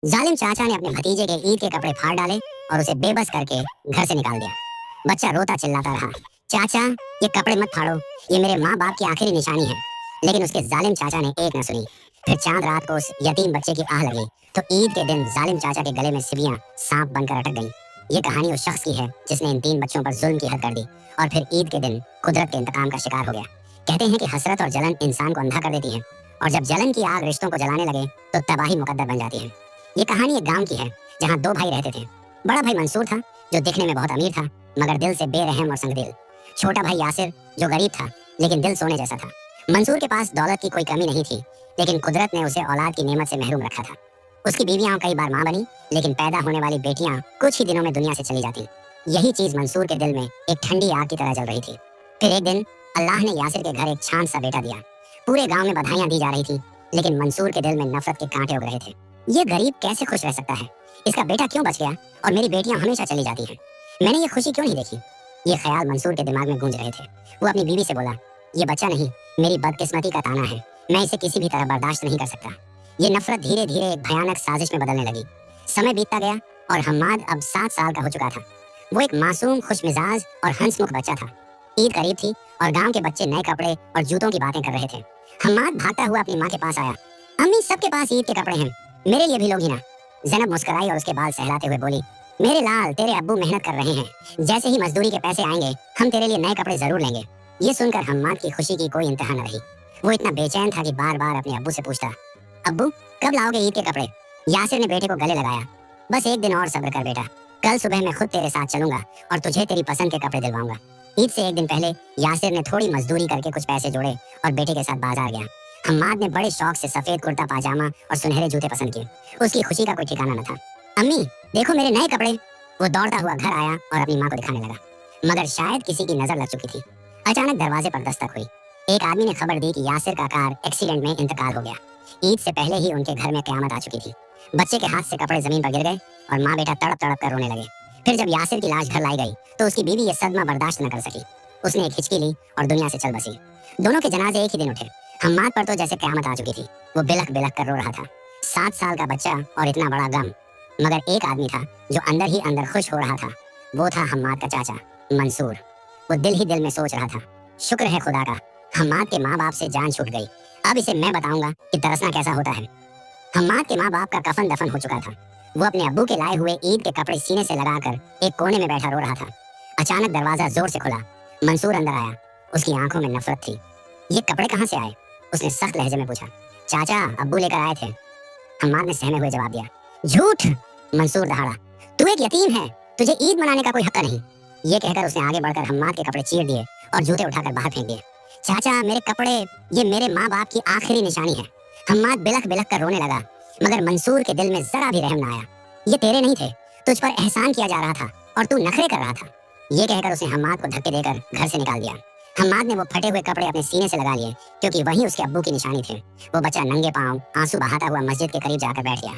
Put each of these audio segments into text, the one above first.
जालिम चाचा ने अपने भतीजे के ईद के कपड़े फाड़ डाले और उसे बेबस करके घर से निकाल दिया। बच्चा रोता चिल्लाता रहा, चाचा ये कपड़े मत फाड़ो, ये मेरे माँ बाप की आखिरी निशानी है। लेकिन उसके जालिम चाचा ने एक न सुनी। फिर चांद रात को उस यतीम बच्चे की आह लगी तो ईद के दिन जालिम चाचा के गले में सिबियां सांप बनकर अटक गईं। ये कहानी उस शख्स की है जिसने इन 3 बच्चों पर जुल्म की हद कर दी और फिर ईद के दिन कुदरत के इंतकाम का शिकार हो गया। कहते हैं कि हसरत और जलन इंसान को अंधा कर देती है और जब जलन की आग रिश्तों को जलाने लगे तो तबाही मुकद्दर बन जाती है। ये कहानी एक गांव की है जहाँ 2 भाई रहते थे। बड़ा भाई मंसूर था जो दिखने में बहुत अमीर था मगर दिल से बेरहम और संगदिल। छोटा भाई यासिर जो गरीब था लेकिन दिल सोने जैसा था। मंसूर के पास दौलत की कोई कमी नहीं थी लेकिन कुदरत ने उसे औलाद की नेमत से महरूम रखा था। उसकी बीवियां कई बार माँ बनी लेकिन पैदा होने वाली बेटियां कुछ ही दिनों में दुनिया से चली जाती। यही चीज मंसूर के दिल में एक ठंडी आग की तरह जल रही थी। फिर एक दिन अल्लाह ने यासिर के घर एक छान सा बेटा दिया। पूरे गांव में बधाइयां दी जा रही थी लेकिन मंसूर के दिल में नफरत के कांटे उग रहे थे। ये गरीब कैसे खुश रह सकता है? इसका बेटा क्यों बच गया और मेरी बेटियां हमेशा चली जाती हैं? मैंने ये खुशी क्यों नहीं देखी? ये ख्याल मंसूर के दिमाग में गूंज रहे थे। वो अपनी बीवी से बोला, ये बच्चा नहीं, मेरी बदकिस्मती का ताना है। मैं इसे किसी भी तरह बर्दाश्त नहीं कर सकता। ये नफरत धीरे धीरे एक भयानक साजिश में बदलने लगी। समय बीतता गया और हम्माद अब 7 साल का हो चुका था। वो एक मासूम, खुश मिजाज और हंसमुख बच्चा था। ईद करीब थी और गांव के बच्चे नए कपड़े और जूतों की बातें कर रहे थे। हम्माद भागता हुआ अपनी माँ के पास आया। अम्मी, सबके पास ईद के कपड़े हैं, मेरे लिए भी लोगी ना? ज़ैनब मुस्कुराई और उसके बाल सहलाते हुए बोली, मेरे लाल, तेरे अब्बू मेहनत कर रहे हैं। जैसे ही मजदूरी के पैसे आएंगे हम तेरे लिए नए कपड़े जरूर लेंगे। ये सुनकर हम्माद की खुशी की कोई इंतहा न रही। वो इतना बेचैन था कि बार बार अपने अब्बू से पूछता, अब्बू कब लाओगे ईद के कपड़े? यासिर ने बेटे को गले लगाया, बस एक दिन और सब्र कर बेटा, कल सुबह मैं खुद तेरे साथ चलूंगा और तुझे तेरी पसंद के कपड़े दिलवाऊंगा। ईद से एक दिन पहले यासिर ने थोड़ी मजदूरी करके कुछ पैसे जोड़े और बेटे के साथ बाजार गया। हम्माद ने बड़े शौक से सफेद कुर्ता पाजामा और सुनहरे जूते पसंद किए। उसकी खुशी का कोई ठिकाना न था। अम्मी देखो मेरे नए कपड़े। वो दौड़ता हुआ घर आया और अपनी माँ को दिखाने लगा मगर शायद किसी की नजर लग चुकी थी। अचानक दरवाजे पर दस्तक हुई। एक आदमी ने खबर दी कि यासिर का कार एक्सीडेंट में इंतकाल हो गया। ईद से पहले ही उनके घर में क़यामत आ चुकी थी। बच्चे के हाथ से कपड़े जमीन पर गिर गए और माँ बेटा तड़प तड़प कर रोने लगे। फिर जब यासिर की लाश घर लाई गई तो उसकी बीवी ये सदमा बर्दाश्त न कर सकी। उसने एक हिचकी ली और दुनिया से चल बसी। दोनों के जनाजे एक ही दिन उठे। हम्माद पर तो जैसे क़यामत आ चुकी थी। वो बिलख बिलख कर रो रहा था। 7 साल का बच्चा और इतना बड़ा गम। मगर एक आदमी था जो अंदर ही अंदर खुश हो रहा था। वो था हम्माद का चाचा मंसूर। वो दिल ही दिल में सोच रहा था, शुक्र है खुदा का, हम्माद के माँ बाप से जान छूट गई। अब इसे मैं बताऊंगा कि तरसना कैसा होता है। हम्माद के माँ बाप का कफन दफन हो चुका था। वो अपने अब्बू के लाए हुए ईद के कपड़े सीने से लगाकर एक कोने में बैठा रो रहा था। अचानक दरवाजा जोर से खुला। मंसूर अंदर आया। उसकी आंखों में नफरत थी। ये कपड़े कहाँ से आए? उसने सख्त लहजे में पूछा। चाचा, अब्बू लेकर आए थे, हम्माद ने सहमे हुए जवाब दिया। झूठ! मंसूर दहाड़ा, तू एक यतीम है, तुझे ईद मनाने का कोई हक नहीं। ये कहकर उसने आगे बढ़कर हम्माद के कपड़े चीर दिए और जूते उठाकर बाहर फेंक दिए। चाचा, मेरे कपड़े, ये मेरे माँ बाप की आखिरी निशानी है। हम्माद बिलख बिलख कर रोने लगा मगर मंसूर के दिल में जरा भी रहम न आया। ये तेरे नहीं थे, तुझ पर एहसान किया जा रहा था और तू नखरे कर रहा था। ये कहकर उसने हम्माद को धक्के देकर घर से निकाल दिया। हम्माद ने वो फटे हुए कपड़े अपने सीने से लगा लिए क्योंकि वही उसके अब्बू की निशानी थे। वो बच्चा नंगे पांव आंसू बहाता हुआ मस्जिद के करीब जाकर बैठ गया।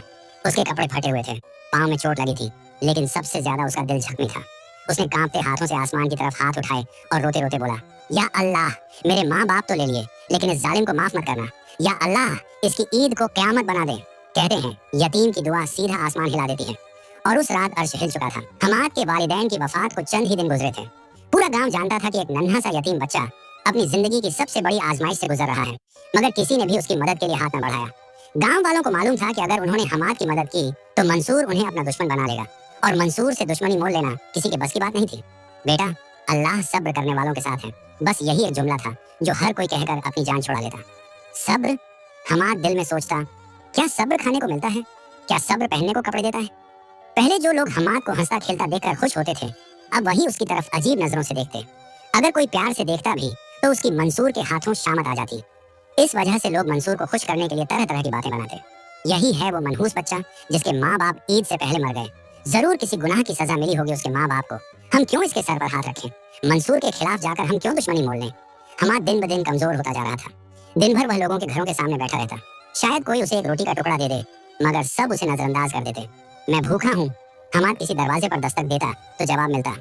उसके कपड़े फटे हुए थे, पांव में चोट लगी थी लेकिन सबसे ज्यादा उसका दिल जख्मी था। उसने कांपते हाथों से आसमान की तरफ हाथ उठाए और रोते रोते बोला, या अल्लाह, मेरे माँ बाप तो ले लिए लेकिन इस जालिम को माफ मत करना। या अल्लाह, इसकी ईद को क़यामत बना दे। कहते हैं यतीम की दुआ सीधा आसमान हिला देती है और उस रात अर्श हिल चुका था। हम्माद के वालिदैन की वफात को चंद ही दिन गुजरे थे। पूरा गांव जानता था कि एक नन्हा सा यतीम बच्चा अपनी जिंदगी की सबसे बड़ी आजमाइश से गुजर रहा है मगर किसी ने भी उसकी मदद के लिए हाथ न बढ़ाया। गांव वालों को मालूम था कि अगर उन्होंने हम्माद की मदद की तो मंसूर उन्हें अपना दुश्मन बना लेगा और मंसूर से दुश्मनी मोल लेना किसी के बस की बात नहीं थी। बेटा, अल्लाह सब्र करने वालों के साथ है, बस यही एक जुमला था जो हर कोई कहकर अपनी जान छुड़ा लेता। सब्र? हम्माद दिल में सोचता, क्या सब्र खाने को मिलता है? क्या सब्र पहनने को कपड़े देता है? पहले जो लोग हम्माद को हंसता खेलता देखकर खुश होते थे अब वही उसकी तरफ अजीब नजरों से देखते। अगर कोई प्यार से देखता भी तो उसकी मंसूर के हाथों शामत आ जाती। इस वजह से लोग मंसूर को खुश करने के लिए तरह तरह की बातें बनाते। यही है वो मनहूस बच्चा जिसके माँ बाप ईद से पहले मर गए। जरूर किसी गुनाह की सजा मिली होगी उसके माँ बाप को। हम क्यों इसके सर पर हाथ रखें? मंसूर के खिलाफ जाकर हम क्यों दुश्मनी मोल लें? हम्माद दिन ब दिन कमजोर होता जा रहा था। दिन भर वह लोगों के घरों के सामने बैठा रहता। शायद कोई उसे एक रोटी का टुकड़ा दे दे मगर सब उसे नजरअंदाज कर देते। मैं भूखा हूँ। हम्माद किसी दरवाजे पर दस्तक देता तो जवाब मिलता,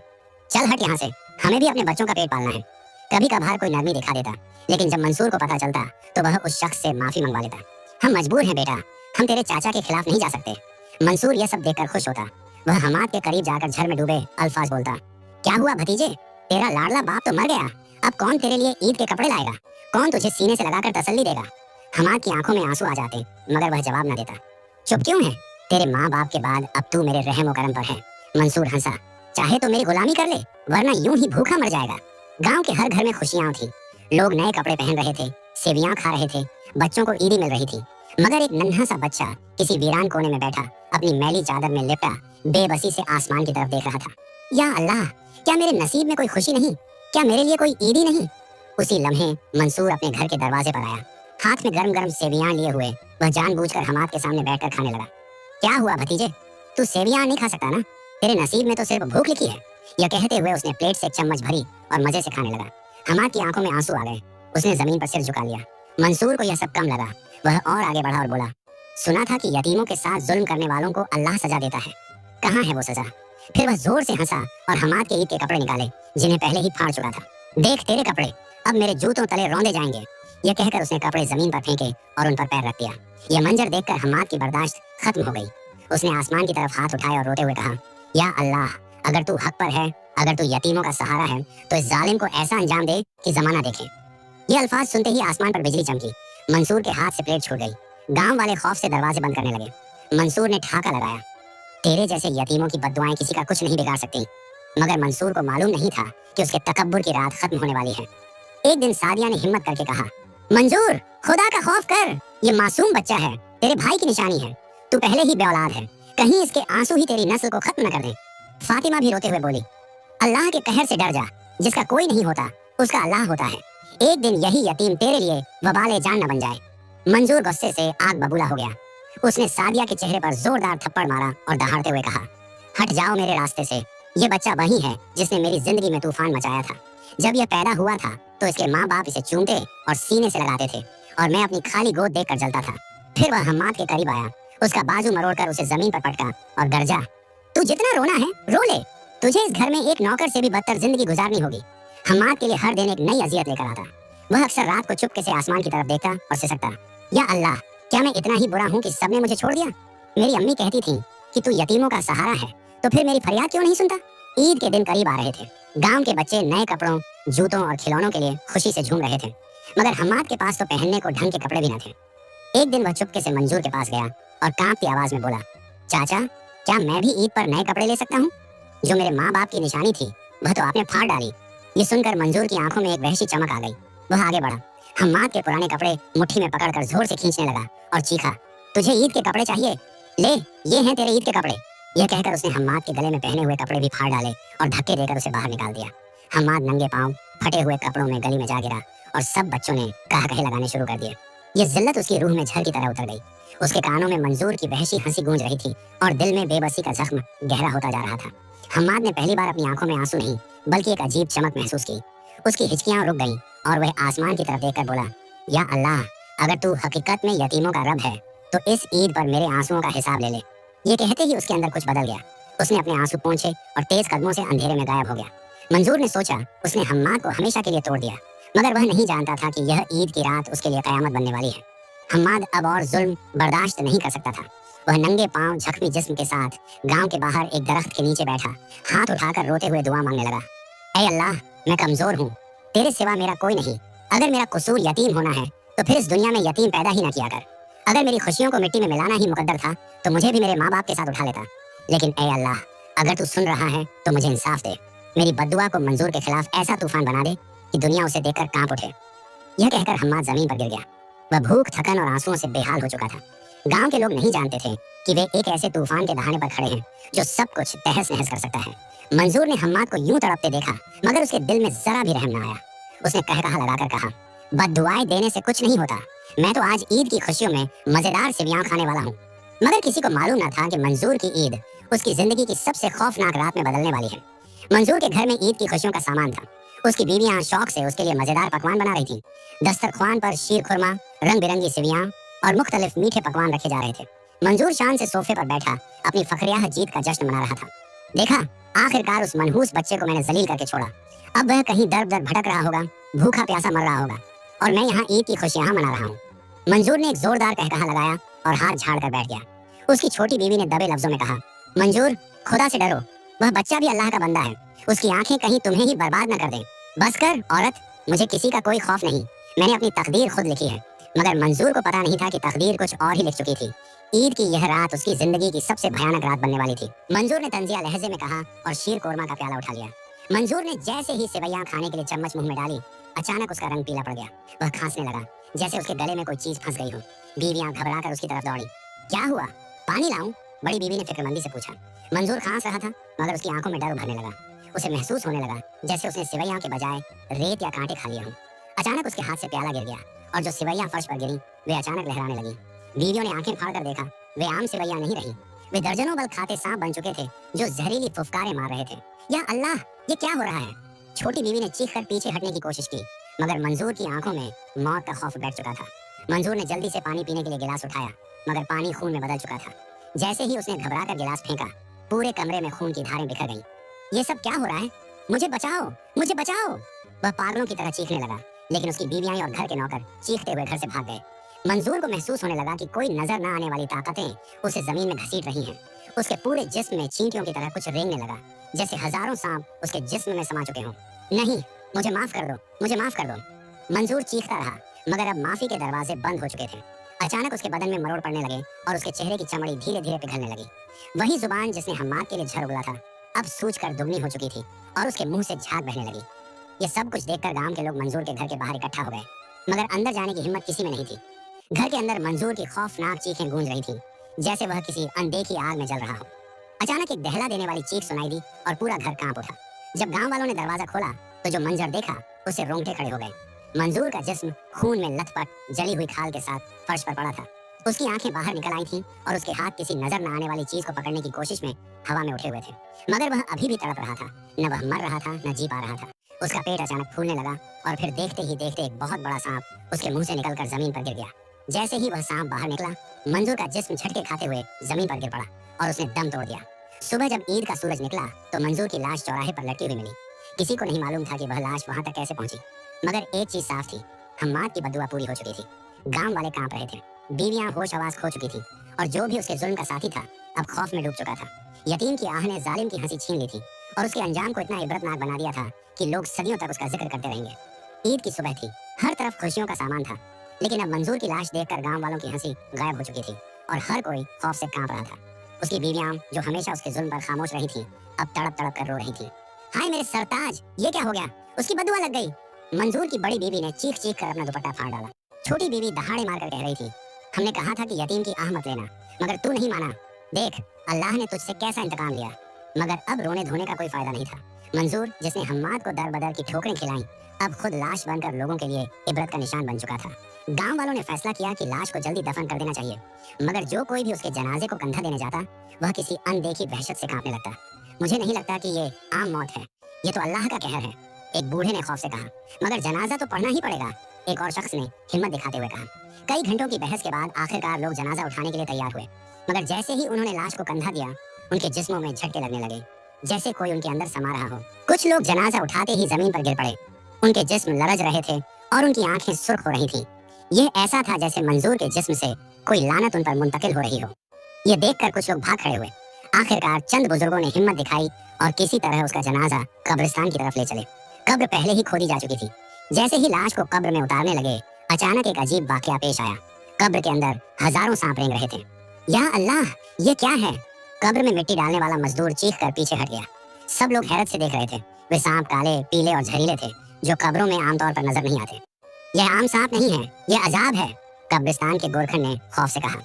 चल हट यहाँ से, हमें भी अपने बच्चों का पेट पालना है। कभी कभार कोई नरमी दिखा देता लेकिन जब मंसूर को पता चलता तो वह उस शख्स से माफी मंगवा लेता। हम मजबूर हैं बेटा, हम तेरे चाचा के खिलाफ नहीं जा सकते। मंसूर यह सब देखकर खुश होता। वह हमाद के करीब जाकर झर में डूबे अल्फाज बोलता, क्या हुआ भतीजे, तेरा लाडला बाप तो मर गया, अब कौन तेरे लिए ईद के कपड़े लाएगा, कौन तुझे सीने से लगाकर तसल्ली देगा। हमाद की आंखों में आंसू आ जाते, मगर वह जवाब न देता। चुप क्यों है, तेरे माँ बाप के बाद अब तू मेरे रहम व करम पर है। मंसूर हंसा, चाहे तो मेरी गुलामी कर ले, वरना यूं ही भूखा मर जाएगा। गांव के हर घर में खुशियां थी, लोग नए कपड़े पहन रहे थे, सेवियां खा रहे थे, बच्चों को ईदी मिल रही थी। मगर एक नन्हा सा बच्चा किसी वीरान कोने में बैठा अपनी मैली चादर में लिपटा बेबसी से आसमान की तरफ देख रहा था। या अल्लाह, क्या मेरे नसीब में कोई खुशी नहीं, क्या मेरे लिए कोई ईदी नहीं। उसी लम्हे मंसूर अपने घर के दरवाजे पर आया, हाथ में गरम गरम सेवियां लिए हुए। वह जानबूझकर हमाद के सामने बैठकर खाने लगा। क्या हुआ भतीजे, तू सेवियां नहीं खा सकता ना, तेरे नसीब में तो सिर्फ भूख लिखी है। यह कहते हुए उसने प्लेट से एक चम्मच भरी और मजे से खाने लगा। हमाद की आंखों में आंसू आ गए, उसने जमीन पर सिर झुका लिया। मंसूर को यह सब कम लगा, वह और आगे बढ़ा और बोला, सुना था कि यतीमों के साथ जुल्म करने वालों को अल्लाह सजा देता है, कहाँ है वो सजा। फिर वह जोर से हंसा और हमाद के ईद के कपड़े निकाले जिन्हें पहले ही फाड़ चुका था। देख तेरे कपड़े अब मेरे जूतों तले रौंदे जाएंगे। यह कहकर उसने कपड़े जमीन पर फेंके और उन पर पैर रख दिया। यह मंजर देखकर हमाद की बर्दाश्त खत्म हो गई। उसने आसमान की तरफ हाथ उठाए और रोते हुए कहा, या अल्लाह, अगर तू हक पर है, अगर तू यतीमों का सहारा है, तो इस जालिम को ऐसा अंजाम दे कि जमाना देखे। ये अल्फाज सुनते ही आसमान पर बिजली चमकी, मंसूर के हाथ से प्लेट छूट गई। गांव वाले खौफ से दरवाजे बंद करने लगे। मंसूर ने ठाका लगाया, तेरे जैसे यतीमों की बद्दुआएं किसी का कुछ नहीं बिगाड़ सकती। मगर मंसूर को मालूम नहीं था कि उसके तकब्बुर की रात खत्म होने वाली है। एक दिन सादिया ने हिम्मत करके कहा, मंजूर, खुदा का खौफ कर, ये मासूम बच्चा है, तेरे भाई की निशानी है, तू पहले ही बेऔलाद है, कहीं इसके आंसू ही तेरी नस्ल को खत्म न कर दें। फातिमा भी रोते हुए बोली, अल्लाह के कहर से डर जा, जिसका कोई नहीं होता उसका अल्लाह होता है। एक दिन यही यतीम तेरे लिए वबाले जान न बन जाए। मंजूर गुस्से से आग बबूला हो गया। उसने सादिया के चेहरे पर जोरदार थप्पड़ मारा और दहाड़ते हुए कहा, हट जाओ मेरे रास्ते से, ये बच्चा वही है जिसने मेरी जिंदगी में तूफान मचाया था। जब यह पैदा हुआ था तो इसके माँ बाप इसे चूमते और सीने से लगाते थे और मैं अपनी खाली गोद देखकर जलता था। फिर वह हम्माद के करीब आया, उसका बाजू मरोड़कर उसे जमीन पर पटका और गरजा, तू जितना रोना है रो ले, तुझे इस घर में एक नौकर से भी बदतर जिंदगी गुजारनी होगी। हम्माद के लिए हर दिन एक नई अजियत लेकर आता। वह अक्सर रात को चुपके से आसमान की तरफ देखता और सिसकता, या अल्लाह, क्या मैं इतना ही बुरा हूँ कि सबने मुझे छोड़ दिया। मेरी अम्मी कहती थी कि तू यतीमों का सहारा है, तो फिर मेरी फरियाद क्यों नहीं सुनता। ईद के दिन करीब आ रहे थे। गांव के बच्चे नए कपड़ों, जूतों और खिलौनों के लिए खुशी से झूम रहे थे, मगर हम्माद के पास तो पहनने को ढंग के कपड़े भी न थे। एक दिन वह चुपके से मंजूर के पास गया और कांपती आवाज में बोला, चाचा, क्या मैं भी ईद पर नए कपड़े ले सकता हूँ? जो मेरे माँ बाप की निशानी थी वह तो आपने फाड़ डाली। ये सुनकर मंजूर की आंखों में एक वहशी चमक आ गई। वह आगे बढ़ा, हम्माद के पुराने कपड़े मुट्ठी में पकड़कर जोर से खींचने लगा और चीखा, तुझे ईद के कपड़े चाहिए? ले, ये हैं तेरे ईद के कपड़े। यह कहकर उसने हम्माद के गले में पहने हुए कपड़े भी फाड़ डाले और धक्के देकर उसे बाहर निकाल दिया। हम्माद नंगे पांव फटे हुए कपड़ों में गली में जा गिरा और सब बच्चों ने कहे लगाने शुरू कर दिए। ये जिल्लत उसकी रूह में झल की तरह उतर गई। उसके कानों में मंजूर की वहशी हंसी गूंज रही थी और दिल में बेबसी का जख्म गहरा होता जा रहा था। हम्माद ने पहली बार अपनी आंखों में आंसू नहीं बल्कि एक अजीब चमक महसूस की। उसकी हिचकियां रुक गईं और वह आसमान की तरफ देखकर बोला, या अल्लाह, अगर तू हकीकत में यतीमों का रब है तो इस ईद पर मेरे आंसुओं का हिसाब ले ले। ये कहते ही उसके अंदर कुछ बदल गया। उसने अपने आंसू पोंछे और तेज कदमों से अंधेरे में गायब हो गया। मंजूर ने सोचा उसने हम्माद को हमेशा के लिए तोड़ दिया, मगर वह नहीं जानता था कि यह ईद की रात उसके लिए कयामत बनने वाली है। हम्माद अब और जुल्म बर्दाश्त नहीं कर सकता था। वह नंगे पांव जख्मी जिस्म के साथ गांव के बाहर एक दरख्त के नीचे बैठा हाथ उठाकर रोते हुए दुआ मांगने लगा, ऐ अल्लाह, मैं कमजोर हूँ, तेरे सिवा मेरा कोई नहीं। अगर मेरा कसूर यतीम होना है तो फिर इस दुनिया में यतीम पैदा ही ना किया कर। अगर मेरी खुशियों को मिट्टी में मिलाना ही मुकद्दर था तो मुझे भी मेरे माँ बाप के साथ उठा लेता। लेकिन ऐ अल्लाह, अगर तू सुन रहा है तो मुझे इंसाफ दे। मेरी बद्दुआ को मंजूर के खिलाफ ऐसा तूफान बना दे कि दुनिया उसे देखकर कांप उठे। यह कहकर हम्माद जमीन पर गिर गया। वह भूख, थकन और आंसुओं से बेहाल हो चुका था। गांव के लोग नहीं जानते थे कि वे एक ऐसे तूफान के दहाने पर खड़े हैं जो सब कुछ तहस नहस कर सकता है। मंजूर ने हम्माद को यूं तड़पते देखा मगर उसके दिल में जरा भी रहम न आया। उसने कहकहा लगाकर कहा, बद्दुआएं देने से कुछ नहीं होता। मैं तो आज ईद की खुशियों में मजेदार सेवियां खाने वाला हूँ। मगर किसी को मालूम न था कि मंजूर की ईद उसकी जिंदगी की सबसे खौफनाक रात में बदलने वाली है। मंजूर के घर में ईद की खुशियों का सामान था। उसकी बीवियां शौक से उसके लिए मजेदार पकवान बना रही थी। दस्तरख्वान पर शीर खुरमा, रंग बिरंगी सेवियां और मुख्तलिफ मीठे पकवान रखे जा रहे थे। मंजूर शान से सोफे पर बैठा अपनी फखरियाह जीत का जश्न मना रहा था। देखा, आखिरकार उस मनहूस बच्चे को मैंने जलील करके छोड़ा। अब वह कहीं दर दर भटक रहा होगा, भूखा प्यासा मर रहा होगा और मैं यहाँ ईद की खुशियां मना रहा हूँ। मंजूर ने एक जोरदार कहकहा लगाया और हाथ झाड़ कर बैठ गया। उसकी छोटी बीवी ने दबे लफ्जों में कहा, मंजूर, खुदा से डरो, वह बच्चा भी अल्लाह का बंदा है, उसकी आंखें कहीं तुम्हें ही बर्बाद न कर दें। बस कर औरत, मुझे किसी का कोई खौफ नहीं, मैंने अपनी तकदीर खुद लिखी है। मगर मंजूर को पता नहीं था कि तकदीर कुछ और ही लिख चुकी थी। ईद की यह रात उसकी जिंदगी की सबसे भयानक रात बनने वाली थी। मंजूर ने तंजिया लहजे में कहा और शीर कोरमा का प्याला उठा लिया। मंजूर ने जैसे ही सेवैयां खाने के लिए चम्मच मुंह में डाली, अचानक उसका रंग पीला पड़ गया। वह खांसने लगा, जैसे उसके गले में कोई चीज फंस गई हो। बीवियां घबराकर उसकी तरफ दौड़ी। क्या हुआ, पानी लाऊं? बड़ी बीवी ने फिक्रमंदी से पूछा। मंजूर खांस रहा था, मगर उसकी आंखों में डर भरने लगा। उसे महसूस होने लगा जैसे उसने सेवैयां के बजाय रेत या कांटे खा लिए हों। अचानक उसके हाथ से प्याला गिर गया और जो सेवैयां फर्श पर गिरी वे अचानक लहराने लगी। बीवियों ने आंखें फाड़ कर देखा, वे आम सेवैयां नहीं रही, वे दर्जनों बल खाते सांप बन चुके थे जो जहरीली फुफकारें मार रहे थे। या अल्लाह, ये क्या हो रहा है? छोटी बीवी ने चीख कर पीछे हटने की कोशिश की, मगर मंजूर की आंखों में मौत का खौफ बैठ चुका था। मंजूर ने जल्दी से पानी पीने के लिए गिलास उठाया, मगर पानी खून में बदल चुका था। जैसे ही उसने घबराकर गिलास फेंका, पूरे कमरे में खून की धारें बिखर गईं। ये सब क्या हो रहा है? मुझे बचाओ, मुझे बचाओ! वह पागलों की तरह चीखने लगा, लेकिन उसकी बीवियां और घर के नौकर चीखते हुए घर से भाग गए। मंजूर को महसूस होने लगा कि कोई नजर न आने वाली ताकतें उसे जमीन में घसीट रही हैं। उसके पूरे जिस्म में चींटियों की तरह कुछ रेंगने लगा, जैसे हजारों सांप उसके जिस्म में समा चुके हों। नहीं, मुझे माफ कर दो, मुझे माफ कर दो। मंजूर चीखता रहा, मगर अब माफी के दरवाजे बंद हो चुके थे। अचानक उसके बदन में मरोड़ पड़ने लगे और उसके चेहरे की चमड़ी धीरे धीरे पिघलने लगी। वही जुबान जिसने हम्माद के लिए झड़ उगला था, अब सूजकर दुगनी हो चुकी थी और उसके मुंह से झाग बहने लगी। ये सब कुछ देखकर गांव के लोग मंजूर के घर के बाहर इकट्ठा हो गए, मगर अंदर जाने की हिम्मत किसी में नहीं थी। घर के अंदर मंजूर की खौफनाक चीखें गूंज रही थी, जैसे वह किसी अनदेखी आग में जल रहा हो। अचानक एक दहला देने वाली चीख सुनाई दी और पूरा घर कांप उठा। जब गांव वालों ने दरवाजा खोला तो जो मंजर देखा उससे रोंगटे खड़े हो गए। मंजूर का जिस्म खून में लथपथ जली हुई खाल के साथ फर्श पर पड़ा था। उसकी आंखें बाहर निकल आई थीं और उसके हाथ किसी नजर न आने वाली चीज को पकड़ने की कोशिश में हवा में उठे हुए थे, मगर वह अभी भी तड़प रहा था। न वह मर रहा था, न जी पा रहा था। उसका पेट अचानक फूलने लगा और फिर देखते ही देखते एक बहुत बड़ा सांप उसके मुंह से निकलकर जमीन पर गिर गया। जैसे ही वह सांप बाहर निकला, मंजूर का जिस्म झटके खाते हुए जमीन पर गिर पड़ा और उसने दम तोड़ दिया। सुबह जब ईद का सूरज निकला तो मंजूर की लाश चौराहे पर लटकी हुई मिली। किसी को नहीं मालूम था कि वह लाश वहां तक कैसे पहुंची, मगर एक चीज साफ थी, हम्माद की बद्दुआ पूरी हो चुकी थी। गांव वाले कांप रहे थे, बीवियां होश आवाज खो चुकी थी और जो भी उसके जुल्म का साथी था अब खौफ में डूब चुका था। यतीम की आह ने जालिम की हंसी छीन ली थी और उसके अंजाम को इतना इबरतनाक बना दिया था कि लोग सदियों तक उसका जिक्र करते रहेंगे। ईद की सुबह थी, हर तरफ खुशियों का सामान था, लेकिन अब मंजूर की लाश देखकर गांव वालों की हंसी गायब हो चुकी थी और हर कोई खौफ से कांप रहा था। उसकी बीवियां जो हमेशा उसके जुल्म पर खामोश रही थी, अब तड़प तड़प कर रो रही थी। हाय मेरे सरताज, ये क्या हो गया? उसकी बद्दुआ लग गई। मंजूर की बड़ी बीवी ने चीख चीख कर अपना दुपट्टा फाड़ डाला। छोटी बीवी दहाड़े मारकर कह रही थी, हमने कहा था कि यतीम की आह मत लेना, मगर तू नहीं माना। देख, अल्लाह ने तुझसे कैसा इंतकाम लिया। मगर अब रोने धोने का कोई फायदा नहीं था। मंजूर, जिसने हम्माद को दर बदर की ठोकरें खिलाई, अब खुद लाश बनकर लोगों के लिए इबरत का निशान बन चुका था। गांव वालों ने फैसला किया कि लाश को जल्दी दफन कर देना चाहिए, मगर जो कोई भी उसके जनाजे को कंधा देने जाता, वह किसी अनदेखी वहशत से कांपने लगता। मुझे नहीं लगता कि ये आम मौत है, ये तो अल्लाह का कहर है, एक बूढ़े ने खौफ से कहा। मगर जनाजा तो पढ़ना ही पड़ेगा, एक और शख्स ने हिम्मत दिखाते हुए कहा। कई घंटों की बहस के बाद आखिरकार लोग जनाजा उठाने के लिए तैयार हुए, मगर जैसे ही उन्होंने लाश को कंधा दिया, उनके जिस्मों में झटके लगने लगे, जैसे कोई उनके अंदर समा रहा हो। कुछ लोग जनाजा उठाते ही जमीन पर गिर पड़े, उनके जिस्म लरज रहे थे और उनकी आंखें सुर्ख हो रही थीं। यह ऐसा था जैसे मंजूर के जिस्म से कोई लानत उन पर मुंतकिल हो रही हो। यह देखकर कुछ लोग भाग खड़े हुए। आखिरकार चंद बुजुर्गों ने हिम्मत दिखाई और किसी तरह उसका जनाजा कब्रिस्तान की तरफ ले चले। कब्र पहले ही खोदी जा चुकी थी। जैसे ही लाश को कब्र में उतारने लगे, अचानक एक अजीब वाकया पेश आया। कब्र के अंदर हजारों सांप रेंग रहे थे। या अल्लाह, ये क्या है? कब्र में मिट्टी डालने वाला मजदूर चीख कर पीछे हट गया। सब लोग हैरत से देख रहे थे। वे सांप काले, पीले और जहरीले थे, जो कब्रों में आमतौर पर नजर नहीं आते। यह आम सांप नहीं है, यह अजाब है, कब्रिस्तान के गोरखन ने खौफ से कहा।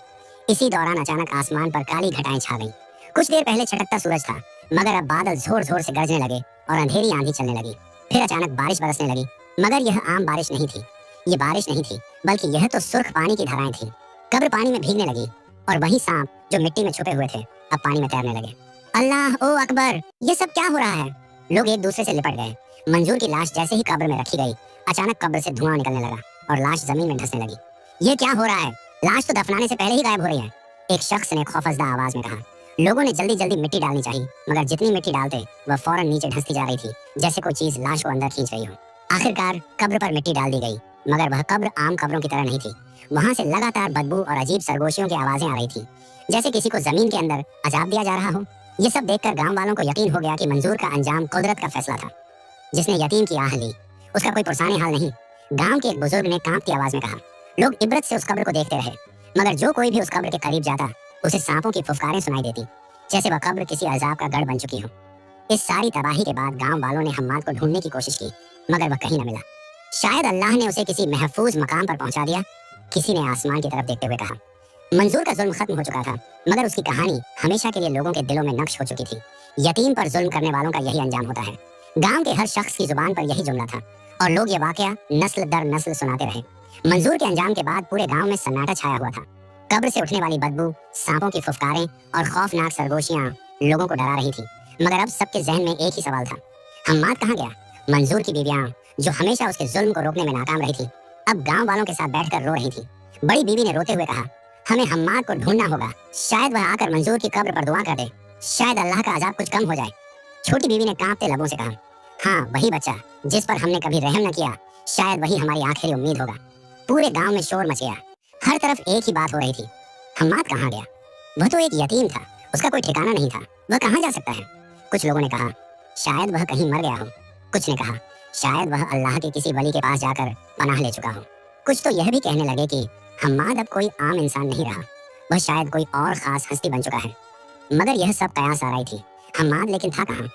इसी दौरान अचानक आसमान पर काली घटाएं छा गईं। कुछ देर पहले छटकता सूरज था, मगर अब बादल जोर जोर से गरजने लगे और अंधेरी आंधी चलने लगी। फिर अचानक बारिश बरसने लगी, मगर यह आम बारिश नहीं थी। ये बारिश नहीं थी, बल्कि यह तो सुर्ख पानी की धाराएं थीं। कब्र पानी में भीगने लगी और वही सांप जो मिट्टी में छुपे हुए थे अब पानी में तैरने लगे। अल्लाह ओ अकबर, ये सब क्या हो रहा है? लोग एक दूसरे से लिपट गए। मंजूर की लाश जैसे ही कब्र में रखी गई, अचानक कब्र से धुआं निकलने लगा और लाश जमीन में धंसने लगी। ये क्या हो रहा है? लाश तो दफनाने से पहले ही गायब हो रही है, एक शख्स ने खौफजदा आवाज में कहा। लोगों ने जल्दी जल्दी मिट्टी डालनी चाहिए, मगर जितनी मिट्टी डालते वह फौरन नीचे धंसती जा रही थी, जैसे कोई चीज लाश को अंदर खींच रही हो। आखिरकार कब्र पर मिट्टी डाल दी गई, मगर वह कब्र आम कब्रों की तरह नहीं थी। वहां से लगातार बदबू और अजीब सरगोशियों की आवाजें आ रही थी, जैसे किसी को जमीन के अंदर अजाब दिया जा रहा हो। ये सब देखकर गांव वालों को यकीन हो गया कि मंजूर का अंजाम कुदरत का फैसला था, जिसने यतीम की आह ली। उसका कोई पुरसाने हाल नहीं। गांव के एक बुजुर्ग ने कांपती आवाज में कहा। लोग इबरत से उस कब्र को देखते रहे, मगर जो कोई भी उस कब्र के करीब जाता उसे सांपों की फुफकारें सुनाई देती, जैसे वह कब्र किसी अजाब का गढ़ बन चुकी हो। इस सारी तबाही के बाद गांव वालों ने हम्माद को ढूंढने की कोशिश की, मगर वह कहीं न मिला। शायद अल्लाह ने उसे किसी महफूज मकाम पर पहुंचा दिया। किसी ने आसमान की तरफ देखते हुए कहा। मंजूर का जुल्म खत्म हो चुका था, मगर उसकी कहानी हमेशा के लिए लोगों के दिलों में नक्श हो चुकी थी। यतीम पर जुल्म करने वालों का यही अंजाम होता है। गांव के हर शख्स की जुबान पर यही जुमला था, और लोग ये वाकया नस्ल दर नस्ल सुनाते रहे। मंजूर के अंजाम के बाद पूरे गांव में सन्नाटा छाया हुआ था। कब्र से उठने वाली बदबू, सांपों की फुफकारें और खौफनाक सरगोशियां लोगों को डरा रही थी। मगर अब सबके जहन में एक ही सवाल था, हम्माद कहाँ गया? मंजूर की बीवियां, जो हमेशा उसके जुल्म को रोकने में नाकाम रही थी, अब गांव वालों के साथ बैठकर रो रही थी। बड़ी बीवी ने रोते हुए कहा, हमें हम्माद को ढूंढना होगा। शायद वह आकर मंजूर की कब्र पर दुआ कर दे। शायद अल्लाह का अजाब कुछ कम हो जाए। छोटी बीवी ने कांपते लबों से कहा, हाँ, वही बच्चा जिस पर हमने कभी रहम न किया, शायद वही हमारी आखिरी उम्मीद होगा। पूरे गांव में शोर मच गया। हर तरफ एक ही बात हो रही थी, हम्माद कहाँ गया? वह तो एक यतीम था, उसका कोई ठिकाना नहीं था, वह कहाँ जा सकता है? कुछ लोगों ने कहा, शायद वह कहीं मर गया हो। कुछ ने कहा, शायद वह अल्लाह के किसी वली के पास जाकर पनाह ले चुका हो। कुछ तो यह भी कहने लगे कि हम्माद अब कोई आम इंसान नहीं रहा, वह शायद कोई और खास हस्ती बन चुका है। मगर यह सब कयास आ रही थी। हम्माद लेकिन था कहाँ?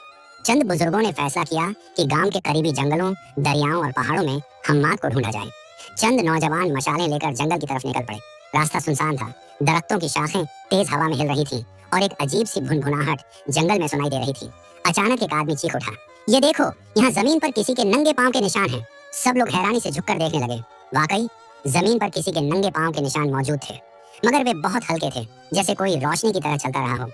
चंद बुजुर्गों ने फैसला किया कि गांव के करीबी जंगलों, दरियाओं और पहाड़ों में हम्माद को ढूंढा जाए। चंद नौजवान मशालें लेकर जंगल की तरफ निकल पड़े। रास्ता सुनसान था, दरख्तों की शाखें तेज हवा में हिल रही थी और एक अजीब सी भुनभुनाहट जंगल में सुनाई दे रही थी। अचानक एक आदमी चीख उठा, ये देखो, यहाँ जमीन पर किसी के नंगे पांव के निशान हैं। सब लोग हैरानी से झुककर देखने लगे। वाकई जमीन पर किसी के नंगे पांव के निशान मौजूद थे, मगर वे बहुत हल्के थे, जैसे कोई रोशनी की तरह चलता रहा हो।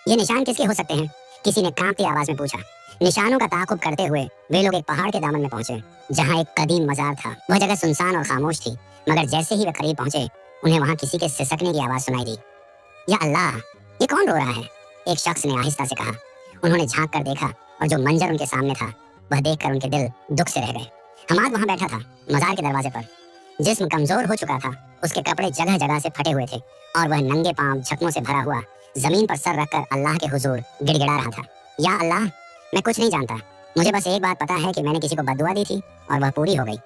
ये निशान किसके हो सकते हैं? किसी ने कांपती आवाज में पूछा। निशानों का ताकुब करते हुए वे लोग एक पहाड़ के दामन में पहुंचे, जहाँ एक कदीम मजार था। वह जगह सुनसान और खामोश थी, मगर जैसे ही वे करीब पहुंचे, उन्हें वहां किसी के सिसकने की आवाज सुनाई दी। या अल्लाह, ये कौन रो रहा है? एक शख्स ने आहिस्ता से कहा। उन्होंने झांक कर देखा, और जो मंजर उनके सामने था, वह देखकर उनके दिल दुख से रह गए। हम्माद वहां बैठा था, मजार के दरवाजे पर। जिस्म कमजोर हो चुका था, उसके कपड़े जगह जगह से फटे हुए थे, और वह नंगे पांव जख्मों से भरा हुआ जमीन पर सर रखकर अल्लाह के हुजूर गिड़गिड़ा रहा था। या अल्लाह, मैं कुछ नहीं जानता, मुझे बस एक बात पता है कि मैंने किसी को बद्दुआ दी थी और वह पूरी हो गई।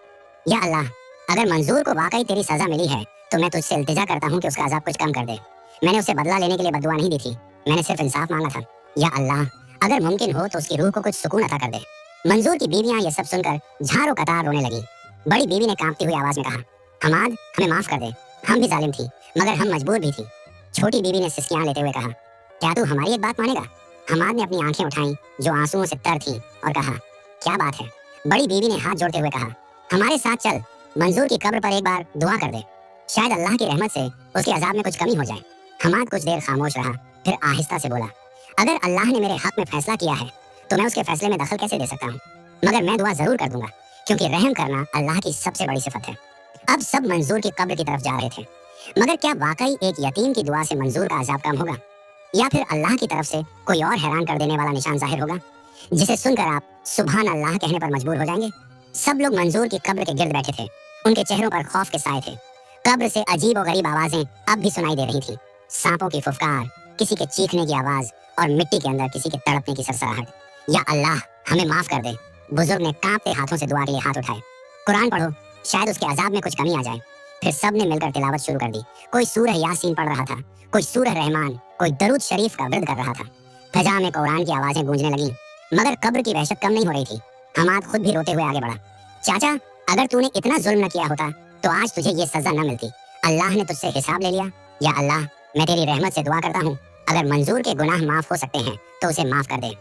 या अल्लाह, अगर मंजूर को वाकई तेरी सजा मिली है, तो मैं तुझसे इल्तिजा करता हूँ कि उसका अजाब कुछ कम कर दे। मैंने उसे बदला लेने के लिए बद्दुआ नहीं दी थी, मैंने सिर्फ इंसाफ मांगा था। या अल्लाह, अगर मुमकिन हो तो उसकी रूह को कुछ सुकून अता कर दे। मंजूर की बीवियां ये सब सुनकर झाड़ों कतार रोने लगी। बड़ी बीवी ने कांपती हुई आवाज में कहा, हम्माद, हमें माफ कर दे, हम भी जालिम थी, मगर हम मजबूर भी थी। छोटी बीवी ने सिसकियां लेते हुए कहा, क्या तू हमारी एक बात मानेगा? हम्माद ने अपनी आंखें उठाई, जो आंसुओं से तर थी, और कहा, क्या बात है? बड़ी बीवी ने हाथ जोड़ते हुए कहा, हमारे साथ चल, मंजूर की कब्र पर एक बार दुआ कर दे, शायद अल्लाह की रहमत से उसके अजाब में कुछ कमी हो जाए। हम्माद कुछ देर खामोश रहा, फिर आहिस्ता से बोला, अगर अल्लाह ने मेरे हक में फैसला किया है, तो मैं उसके फैसले में दखल कैसे दे सकता हूँ? मगर मैं दुआ जरूर कर दूंगा, क्योंकि रहम करना अल्लाह की सबसे बड़ी सिफत है। अब सब मंजूर की कब्र की तरफ जा रहे थे, मगर क्या वाकई एक यतीम की दुआ से मंजूर का अजाब कम होगा, या फिर अल्लाह की तरफ से कोई और हैरान कर देने वाला निशान जाहिर होगा, जिसे सुनकर आप सुभान अल्लाह कहने पर मजबूर हो जाएंगे? सब लोग मंजूर की कब्र के गिर्द बैठे थे, उनके चेहरों पर खौफ के साए थे। कब्र से अजीब और गरीब आवाजें अब भी सुनाई दे रही थी, सांपों की फुफकार, किसी के चीखने की आवाज, और मिट्टी के अंदर किसी के तड़पने की सरसराहट। या अल्लाह, हमें माफ कर दे। बुजुर्ग ने कांपते हाथों से दुआ के लिए हाथ उठाए। कुरान पढ़ो, शायद उसके अजाब में कुछ कमी आ जाए। फिर सब ने मिलकर तिलावत शुरू कर दी। कोई सूरह यासीन पढ़ रहा था, कोई सूरह रहमान, कोई दरूद शरीफ का विर्द कर रहा था। फजा में कुरान की आवाजें गूंजने लगीं, मगर कब्र की वहशत कम नहीं हो रही थी। हम्माद खुद भी रोते हुए आगे बढ़ा, चाचा, अगर तूने इतना जुल्म न किया होता, तो आज तुझे ये सजा न मिलती। अल्लाह ने तुझसे हिसाब ले लिया। या अल्लाह, मैं तेरी रहमत से दुआ करता हूँ, अगर मंजूर के गुनाह माफ हो सकते हैं तो उसे माफ कर दे।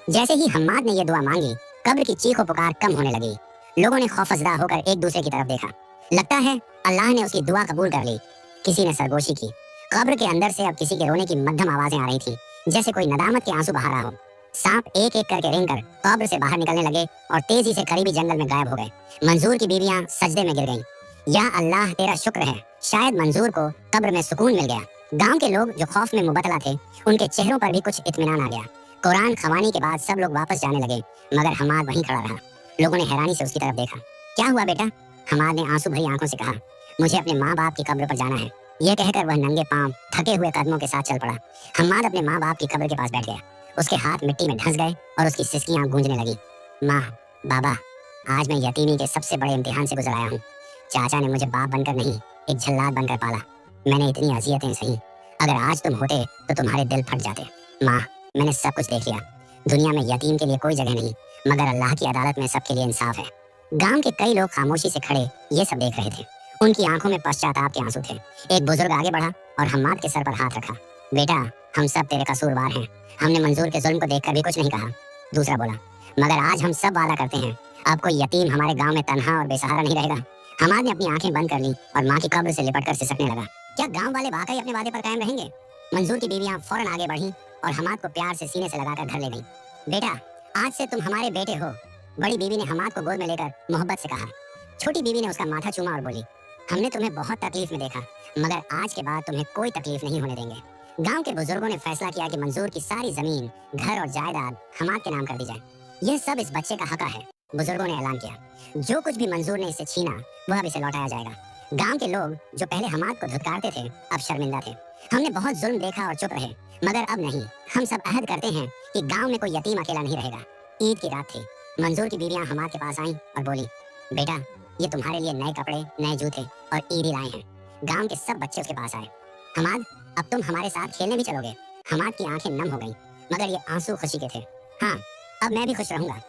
जैसे ही हम्माद ने ये दुआ मांगी, कब्र की चीखों पुकार कम होने लगी। लोगों ने खौफजदा होकर एक दूसरे की तरफ देखा। लगता है अल्लाह ने उसकी दुआ कबूल कर ली। किसी ने सरगोशी की। कब्र के अंदर से अब किसी के रोने की मध्यम आवाजें आ रही थी, जैसे कोई नदामत के आंसू बहा रहा हो। सांप एक एक करके रेंगकर कब्र से बाहर निकलने लगे और तेजी से करीबी जंगल में गायब हो गए। मंजूर की बीवियां सजदे में गिर गईं। या अल्लाह, तेरा शुक्र है, शायद मंजूर को कब्र में सुकून मिल गया। गांव के लोग जो खौफ में मुबतला थे, उनके चेहरों पर भी कुछ इत्मीनान आ गया। कुरान खवानी के बाद सब लोग वापस जाने लगे, मगर हम्माद वहीं खड़ा रहा। लोगों ने हैरानी से उसकी तरफ देखा। क्या हुआ बेटा? हम्माद ने आंसू भरी आंखों से कहा। मुझे अपने माँ बाप की कब्र पर जाना है। ये कहकर वह नंगे पांव थके हुए कदमों के साथ चल पड़ा। हम्माद अपने माँ बाप की कब्र के पास बैठ गया। उसके हाथ मिट्टी में धंस गए और उसकी सिसकियां गूंजने लगी। माँ, बाबा, आज मैं यतीमी के सबसे बड़े इम्तिहान से गुजर आया हूँ। चाचा ने मुझे बाप बनकर नहीं, एक जल्लाद बनकर पाला। मैंने इतनी अजियतें सही। अगर आज तुम होते तो तुम्हारे दिल फट जाते। माँ, मैंने सब कुछ देख लिया। दुनिया में यतीम के लिए कोई जगह नहीं, मगर अल्लाह की अदालत में सबके लिए इंसाफ है। गांव के कई लोग खामोशी से खड़े ये सब देख रहे थे। उनकी आंखों में पश्चाताप के आंसू थे। एक बुजुर्ग आगे बढ़ा और हम्माद के सर पर हाथ रखा। बेटा, हम सब तेरे कसूरवार हैं। हमने मंजूर के जुल्म को देखकर भी कुछ नहीं कहा। दूसरा बोला, मगर आज हम सब वादा करते हैं, अब कोई यतीम हमारे गांव में तन्हा और बेसहारा नहीं रहेगा। हम्माद ने अपनी आंखें बंद कर ली और माँ की कब्र से लिपटकर सिसकने लगा। क्या गांव वाले वाकई अपने वादे पर कायम रहेंगे? मंजूर की बीवियां फौरन आगे बढ़ी और हम्माद को प्यार से सीने से लगाकर घर ले गई। बेटा, आज से तुम हमारे बेटे हो। बड़ी बीवी ने हम्माद को गोद में लेकर मोहब्बत से कहा। छोटी बीवी ने उसका माथा चूमा और बोली, हमने तुम्हें बहुत तकलीफ में देखा, मगर आज के बाद तुम्हें कोई तकलीफ नहीं होने देंगे। गांव के बुजुर्गों ने फैसला किया कि मंजूर की सारी जमीन, घर और जायदाद हम्माद के नाम कर दी जाए। यह सब इस बच्चे का हक है। बुजुर्गों ने ऐलान किया, जो कुछ भी मंजूर ने इसे छीना वह अब इसे लौटाया जाएगा। गांव के लोग जो पहले हम्माद को धुतकारते थे अब शर्मिंदा थे। हमने बहुत जुल्म देखा और चुप रहे, मगर अब नहीं। हम सब अहद करते हैं कि गांव में कोई यतीम अकेला नहीं रहेगा। ईद की रात थी। मंजूर की बीवियां हम्माद के पास आईं और बोली, बेटा, ये तुम्हारे लिए नए कपड़े, नए जूते और ईदी लाए हैं। गांव के सब बच्चे उसके पास आए। हम्माद, अब तुम हमारे साथ खेलने भी चलोगे? हम्माद की आंखें नम हो गईं, मगर ये आंसू खुशी के थे। हाँ, अब मैं भी खुश रहूंगा।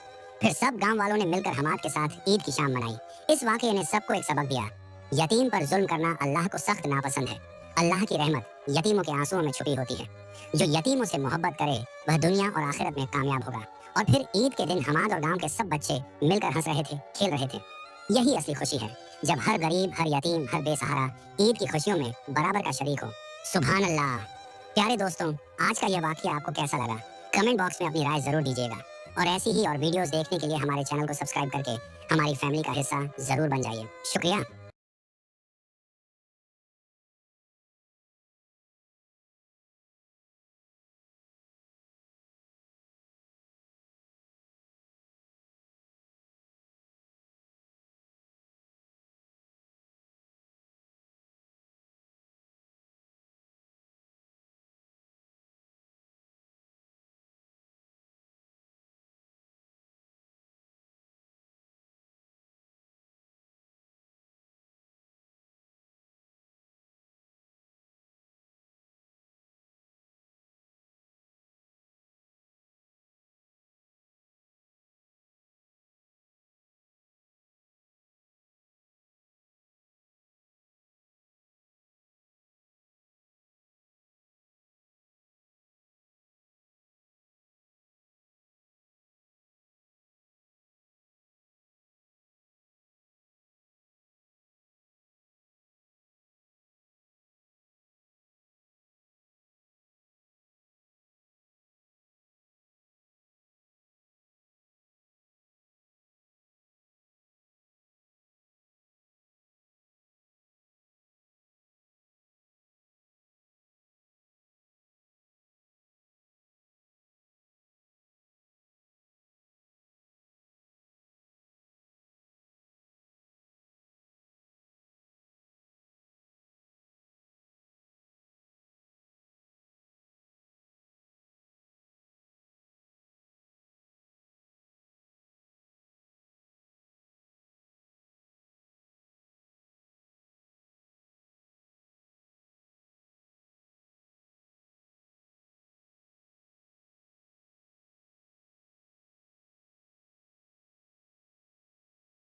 फिर सब गांव वालों ने मिलकर हम्माद के साथ ईद की शाम मनाई। इस वाकये ने सबको एक सबक दिया, यतीम पर जुल्म करना अल्लाह को सख्त नापसंद है। अल्लाह की रहमत यतीमों के आंसुओं में छुपी होती है। जो यतीमों से मोहब्बत करे वह दुनिया और आखिरत में कामयाब होगा। और फिर ईद के दिन हम्माद और गांव के सब बच्चे मिलकर हंस रहे थे, खेल रहे थे। यही असली खुशी है, जब हर गरीब, हर यतीम, हर बेसहारा ईद की खुशियों में बराबर का शरीक हो। सुभान अल्लाह। प्यारे दोस्तों, आज का यह वाकया आपको कैसा लगा? कमेंट बॉक्स में अपनी राय जरूर दीजिएगा और ऐसी ही और वीडियोस देखने के लिए हमारे चैनल को सब्सक्राइब करके हमारी फैमिली का हिस्सा जरूर बन जाइए। शुक्रिया।